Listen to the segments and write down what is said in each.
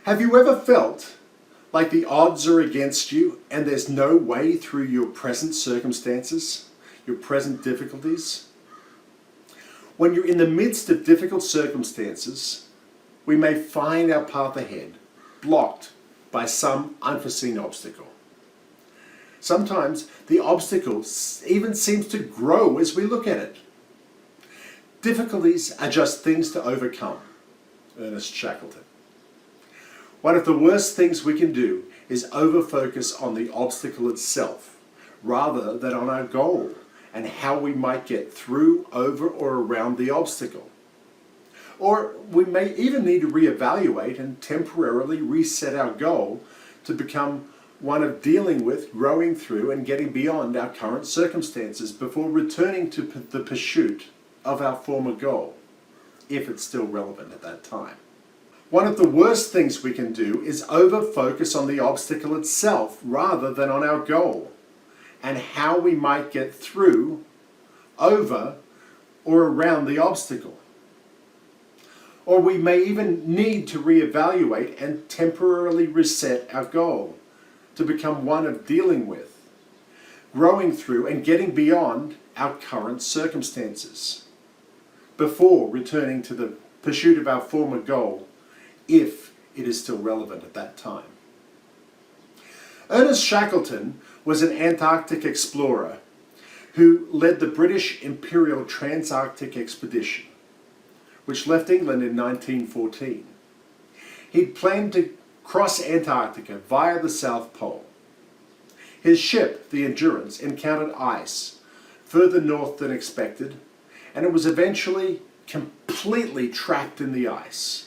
Have you ever felt like the odds are against you and there's no way through your present circumstances, your present difficulties? When you're in the midst of difficult circumstances, we may find our path ahead blocked by some unforeseen obstacle. Sometimes the obstacle even seems to grow as we look at it. Difficulties are just things to overcome. Ernest Shackleton. One of the worst things we can do is over-focus on the obstacle itself rather than on our goal and how we might get through, over, or around the obstacle. Or we may even need to reevaluate and temporarily reset our goal to become one of dealing with, growing through, and getting beyond our current circumstances before returning to the pursuit of our former goal, if it's still relevant at that time. One of the worst things we can do is over-focus on the obstacle itself rather than on our goal and how we might get through, over, or around the obstacle. Or we may even need to reevaluate and temporarily reset our goal to become one of dealing with, growing through, and getting beyond our current circumstances before returning to the pursuit of our former goal, if it is still relevant at that time. Ernest Shackleton was an Antarctic explorer who led the British Imperial Transarctic expedition, which left England in 1914. He'd planned to cross Antarctica via the South Pole. His ship, the Endurance, encountered ice further north than expected, and it was eventually completely trapped in the ice.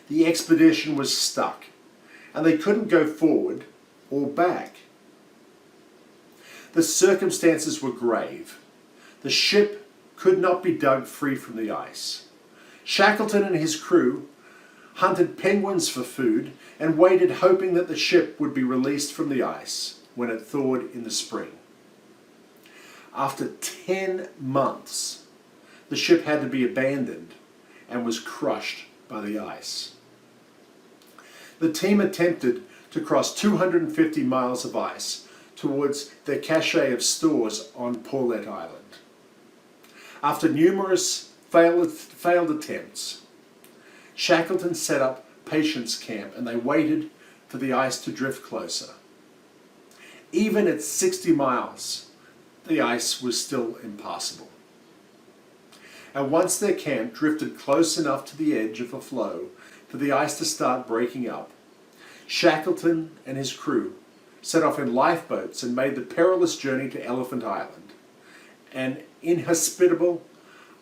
The expedition was stuck, and they couldn't go forward or back. The circumstances were grave. The ship could not be dug free from the ice. Shackleton and his crew hunted penguins for food and waited, hoping that the ship would be released from the ice when it thawed in the spring. After 10 months, the ship had to be abandoned and was crushed by the ice. The team attempted to cross 250 miles of ice towards their cache of stores on Paulet Island. After numerous failed attempts, Shackleton set up Patience Camp and they waited for the ice to drift closer. Even at 60 miles, the ice was still impassable. And once their camp drifted close enough to the edge of a flow for the ice to start breaking up, Shackleton and his crew set off in lifeboats and made the perilous journey to Elephant Island, an inhospitable,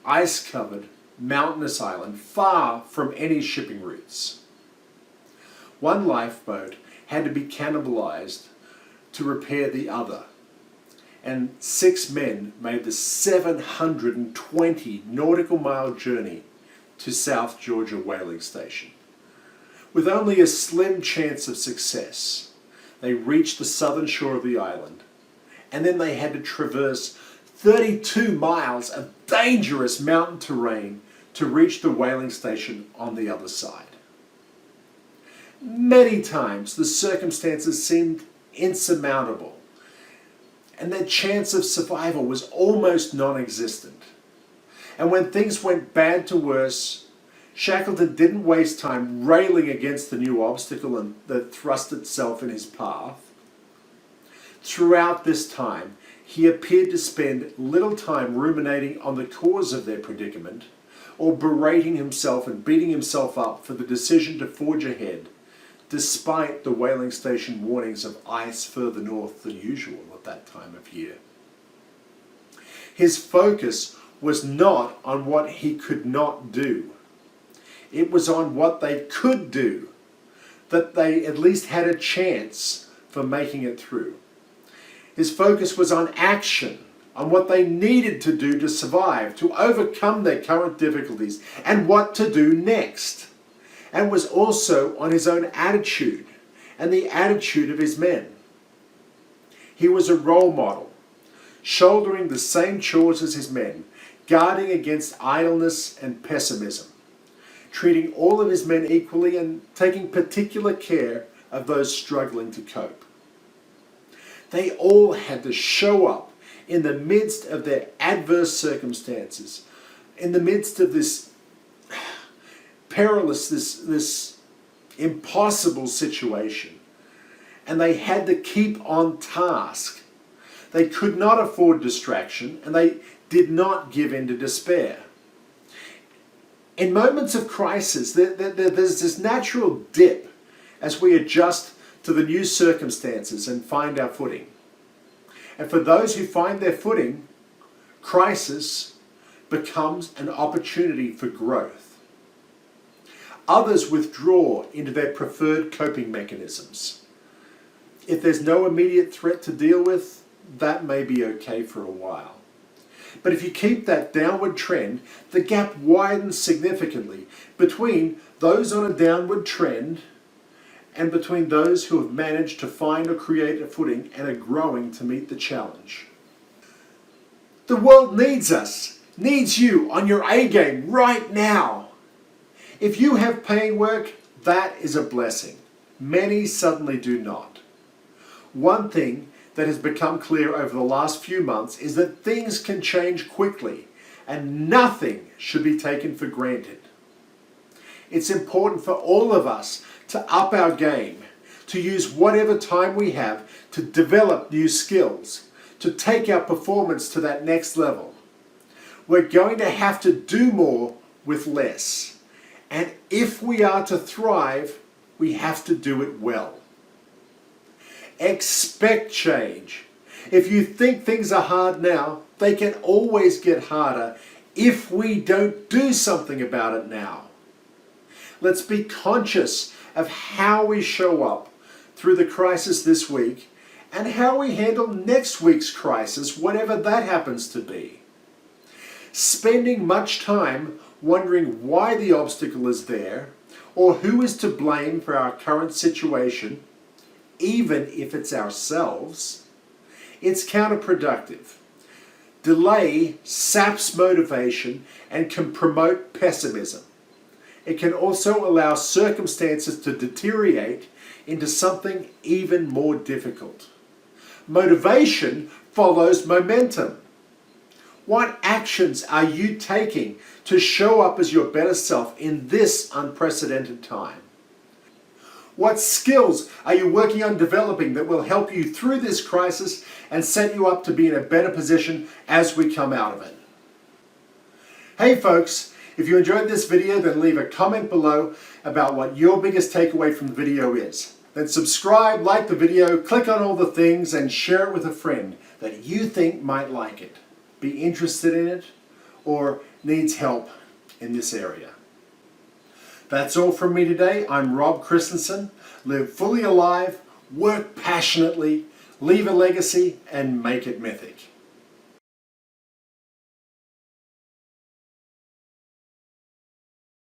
ice-covered, mountainous island far from any shipping routes. One lifeboat had to be cannibalized to repair the other, and 6 men made the 720 nautical mile journey to South Georgia whaling station. With only a slim chance of success, they reached the southern shore of the island, and then they had to traverse 32 miles of dangerous mountain terrain to reach the whaling station on the other side. Many times the circumstances seemed insurmountable, and their chance of survival was almost non-existent. And when things went bad to worse, Shackleton didn't waste time railing against the new obstacle that thrust itself in his path. Throughout this time, he appeared to spend little time ruminating on the cause of their predicament, or berating himself and beating himself up for the decision to forge ahead, despite the whaling station warnings of ice further north than usual at that time of year. His focus was not on what he could not do. It was on what they could do, that they at least had a chance for making it through. His focus was on action, on what they needed to do to survive, to overcome their current difficulties, and what to do next. And was also on his own attitude and the attitude of his men. He was a role model, shouldering the same chores as his men, guarding against idleness and pessimism, treating all of his men equally and taking particular care of those struggling to cope. They all had to show up in the midst of their adverse circumstances, in the midst of this perilous, this impossible situation. And they had to keep on task. They could not afford distraction, and they did not give in to despair. In moments of crisis, there's this natural dip as we adjust to the new circumstances and find our footing. And for those who find their footing, crisis becomes an opportunity for growth. Others withdraw into their preferred coping mechanisms. If there's no immediate threat to deal with, that may be okay for a while. But if you keep that downward trend, the gap widens significantly between those on a downward trend and between those who have managed to find or create a footing and are growing to meet the challenge. The world needs us, needs you on your A game right now. If you have paying work, that is a blessing. Many suddenly do not. One thing that has become clear over the last few months is that things can change quickly and nothing should be taken for granted. It's important for all of us to up our game, to use whatever time we have to develop new skills, to take our performance to that next level. We're going to have to do more with less. And if we are to thrive, we have to do it well. Expect change. If you think things are hard now, they can always get harder if we don't do something about it now. Let's be conscious of how we show up through the crisis this week and how we handle next week's crisis, whatever that happens to be. Spending much time wondering why the obstacle is there or who is to blame for our current situation, even if it's ourselves, it's counterproductive. Delay saps motivation and can promote pessimism. It can also allow circumstances to deteriorate into something even more difficult. Motivation follows momentum. What actions are you taking to show up as your better self in this unprecedented time? What skills are you working on developing that will help you through this crisis and set you up to be in a better position as we come out of it? Hey folks, if you enjoyed this video, then leave a comment below about what your biggest takeaway from the video is. Then subscribe, like the video, click on all the things, and share it with a friend that you think might like it, be interested in it, or needs help in this area. That's all from me today. I'm Rob Christensen. Live fully alive, work passionately, leave a legacy, and make it mythic.